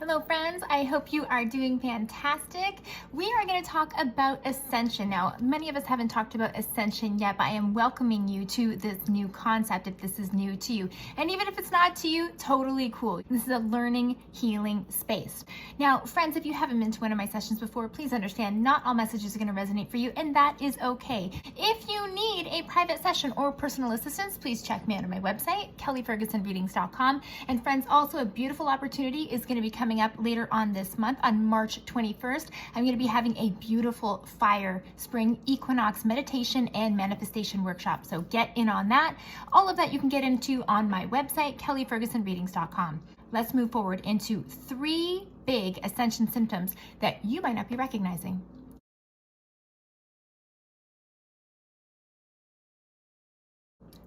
Hello friends, I hope you are doing fantastic. We are going to talk about Ascension. Now, many of us haven't talked about Ascension yet, but I am welcoming you to this new concept if this is new to you. And even if it's not to you, totally cool. This is a learning, healing space. Now, friends, if you haven't been to one of my sessions before, please understand not all messages are going to resonate for you, and that is okay. If you need a private session or personal assistance, please check me out on my website, kellyfergusonreadings.com. And friends, also a beautiful opportunity is going to be coming up later on this month on March 21st. I'm going to be having a beautiful fire spring equinox meditation and manifestation workshop. So get in on that. All of that you can get into on my website, kellyfergusonreadings.com. Let's move forward into 3 big ascension symptoms that you might not be recognizing.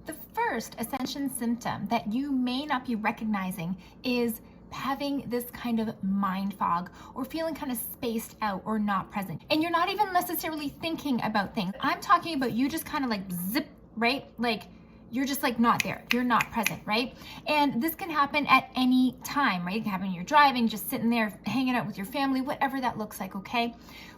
The first ascension symptom that you may not be recognizing is having this kind of mind fog or feeling kind of spaced out or not present. And you're not even necessarily thinking about things. I'm talking about you just kind of like zip, right? Like you're just like not there. You're not present, right? And this can happen at any time, right? It can happen when you're driving, just sitting there, hanging out with your family, whatever that looks like, okay?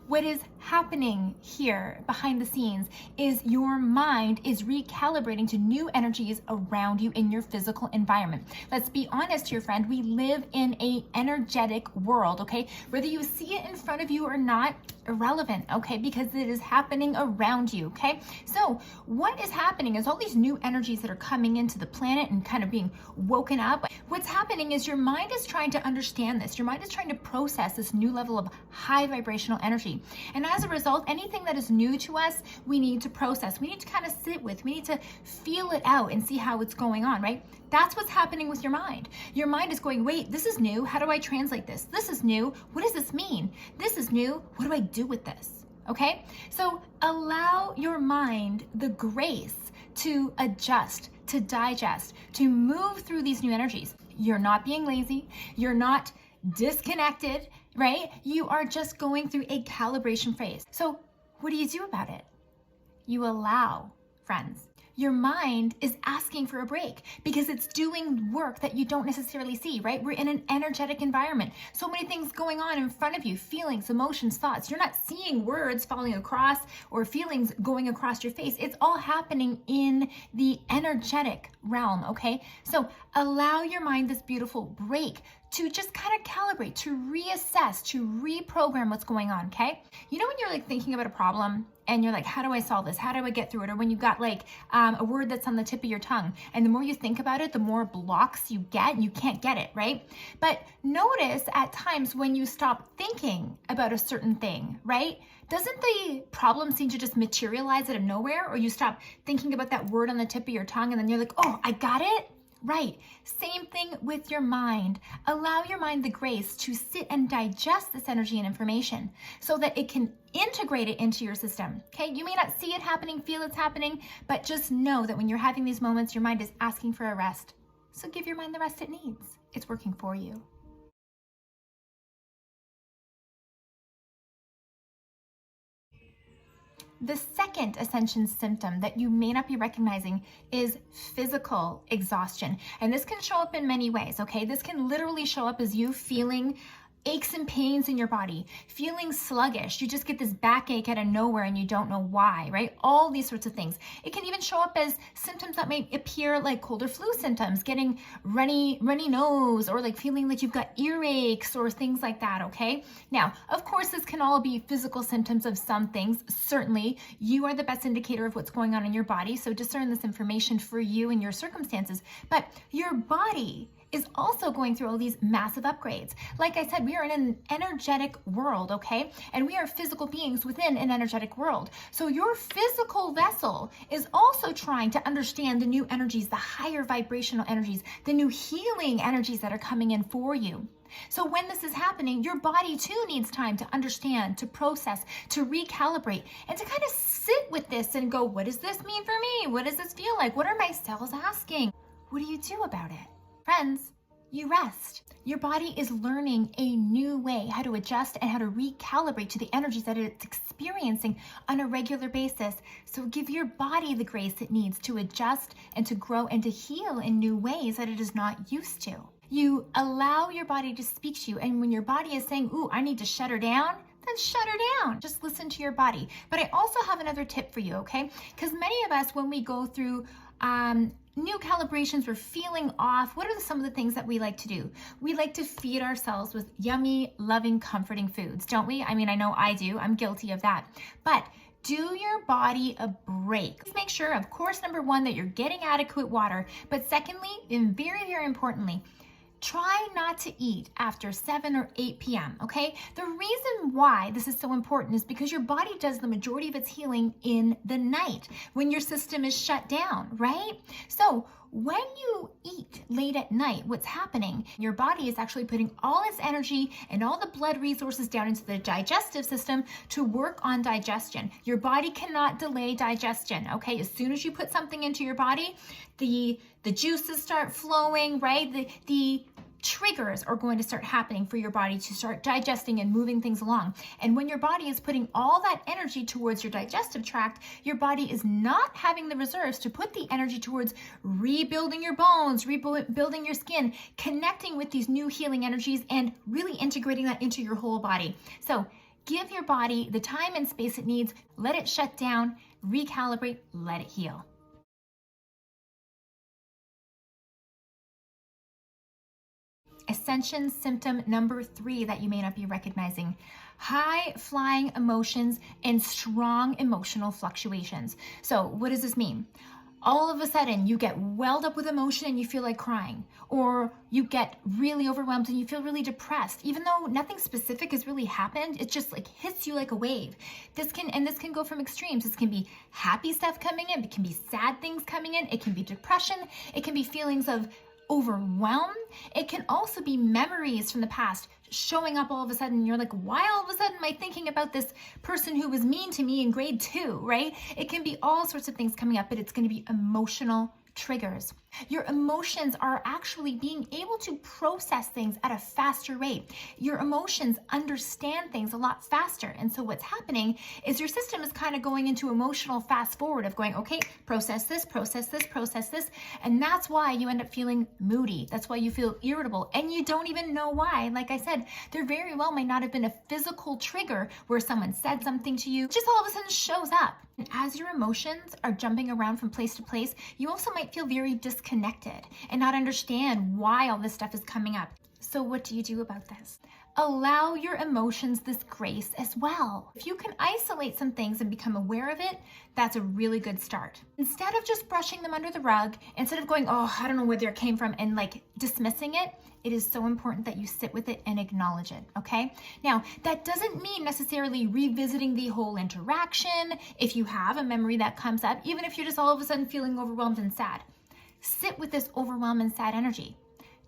What is happening here behind the scenes is your mind is recalibrating to new energies around you in your physical environment. Let's be honest here, friend. We live in an energetic world, okay? Whether you see it in front of you or not, irrelevant, okay? Because it is happening around you, okay? So what is happening is all these new energies that are coming into the planet and kind of being woken up. What's happening is your mind is trying to understand this. Your mind is trying to process this new level of high vibrational energy. And as a result, anything that is new to us, we need to process. We need to kind of sit with, we need to feel it out and see how it's going on, right? That's what's happening with your mind. Your mind is going, wait, this is new. How do I translate this? This is new. What does this mean? This is new. What do I do with this? Okay? So allow your mind the grace to adjust, to digest, to move through these new energies. You're not being lazy. You're not disconnected, right? You are just going through a calibration phase. So what do you do about it? You allow, friends. Your mind is asking for a break because it's doing work that you don't necessarily see, right? We're in an energetic environment. So many things going on in front of you, feelings, emotions, thoughts. You're not seeing words falling across or feelings going across your face. It's all happening in the energetic realm, okay? So allow your mind this beautiful break to just kind of calibrate, to reassess, to reprogram what's going on, okay? You know when you're like thinking about a problem and you're like, how do I solve this? How do I get through it? Or when you got like a word that's on the tip of your tongue, and the more you think about it, the more blocks you get and you can't get it, right? But notice at times when you stop thinking about a certain thing, right? Doesn't the problem seem to just materialize out of nowhere? Or you stop thinking about that word on the tip of your tongue and then you're like, oh, I got it? Right. Same thing with your mind. Allow your mind the grace to sit and digest this energy and information so that it can integrate it into your system. Okay. You may not see it happening, feel it's happening, but just know that when you're having these moments, your mind is asking for a rest. So give your mind the rest it needs. It's working for you. The second ascension symptom that you may not be recognizing is physical exhaustion. And this can show up in many ways, okay? This can literally show up as you feeling aches and pains in your body, feeling sluggish. You just get this backache out of nowhere and you don't know why, right? All these sorts of things. It can even show up as symptoms that may appear like cold or flu symptoms, getting runny nose, or like feeling like you've got earaches or things like that, okay? Now, of course, this can all be physical symptoms of some things. Certainly, you are the best indicator of what's going on in your body, so discern this information for you and your circumstances. But your body is also going through all these massive upgrades. Like I said, we are in an energetic world, okay? And we are physical beings within an energetic world. So your physical vessel is also trying to understand the new energies, the higher vibrational energies, the new healing energies that are coming in for you. So when this is happening, your body too needs time to understand, to process, to recalibrate, and to kind of sit with this and go, what does this mean for me? What does this feel like? What are my cells asking? What do you do about it? Friends, you rest. Your body is learning a new way how to adjust and how to recalibrate to the energies that it's experiencing on a regular basis. So give your body the grace it needs to adjust and to grow and to heal in new ways that it is not used to. You allow your body to speak to you. And when your body is saying, ooh, I need to shut her down, then shut her down. Just listen to your body. But I also have another tip for you, okay? Because many of us, when we go through new calibrations, we're feeling off. What are some of the things that we like to do? We like to feed ourselves with yummy, loving, comforting foods, don't we? I mean, I know I do. I'm guilty of that. But do your body a break. Please make sure, of course, number one, that you're getting adequate water. But secondly, and very, very importantly, try not to eat after 7 or 8 p.m., okay? The reason why this is so important is because your body does the majority of its healing in the night when your system is shut down, right? So when you eat late at night, what's happening? Your body is actually putting all its energy and all the blood resources down into the digestive system to work on digestion. Your body cannot delay digestion, okay? As soon as you put something into your body, the juices start flowing, right? The triggers are going to start happening for your body to start digesting and moving things along. And when your body is putting all that energy towards your digestive tract, your body is not having the reserves to put the energy towards rebuilding your bones, rebuilding your skin, connecting with these new healing energies, and really integrating that into your whole body. So give your body the time and space it needs, let it shut down, recalibrate, let it heal. Ascension symptom number 3 that you may not be recognizing: high flying emotions and strong emotional fluctuations. So what does this mean? All of a sudden you get welled up with emotion and you feel like crying, or you get really overwhelmed and you feel really depressed, even though nothing specific has really happened. It just like hits you like a wave. This can go from extremes. This can be happy stuff coming in, it can be sad things coming in, it can be depression, it can be feelings of overwhelm. It can also be memories from the past showing up all of a sudden. You're like, why all of a sudden am I thinking about this person who was mean to me in grade 2, right? It can be all sorts of things coming up, but it's going to be emotional triggers. Your emotions are actually being able to process things at a faster rate. Your emotions understand things a lot faster. And so what's happening is your system is kind of going into emotional fast forward of going, okay, process this, process this, process this. And that's why you end up feeling moody. That's why you feel irritable. And you don't even know why. Like I said, there very well might not have been a physical trigger where someone said something to you, just all of a sudden shows up. And as your emotions are jumping around from place to place, you also might feel very disconnected and not understand why all this stuff is coming up. So what do you do about this? Allow your emotions this grace as well. If you can isolate some things and become aware of it, that's a really good start. Instead of just brushing them under the rug, instead of going, oh, I don't know where they came from, and like dismissing it, it is so important that you sit with it and acknowledge it, okay? Now, that doesn't mean necessarily revisiting the whole interaction. If you have a memory that comes up, even if you're just all of a sudden feeling overwhelmed and sad, sit with this overwhelmed and sad energy.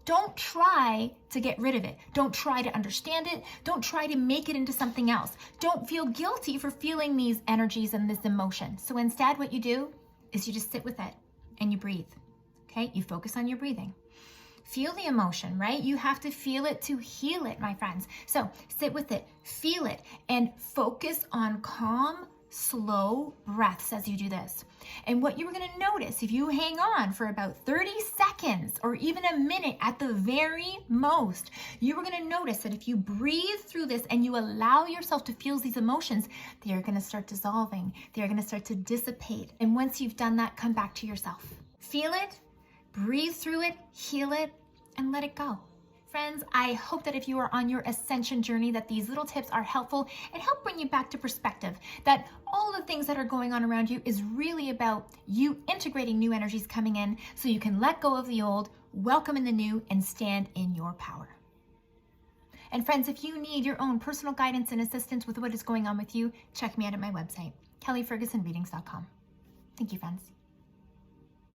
Don't try to get rid of it. Don't try to understand it. Don't try to make it into something else. Don't feel guilty for feeling these energies and this emotion. So instead, what you do is you just sit with it and you breathe, okay? You focus on your breathing. Feel the emotion, right? You have to feel it to heal it, my friends. So sit with it, feel it, and focus on calm, slow breaths as you do this. And what you're going to notice, if you hang on for about 30 seconds or even a minute at the very most, you are going to notice that if you breathe through this and you allow yourself to feel these emotions, they're going to start dissolving. They're going to start to dissipate. And once you've done that, come back to yourself. Feel it, breathe through it, heal it, and let it go. Friends, I hope that if you are on your ascension journey, that these little tips are helpful and help bring you back to perspective, that all the things that are going on around you is really about you integrating new energies coming in so you can let go of the old, welcome in the new, and stand in your power. And friends, if you need your own personal guidance and assistance with what is going on with you, check me out at my website, kellyfergusonreadings.com. Thank you, friends.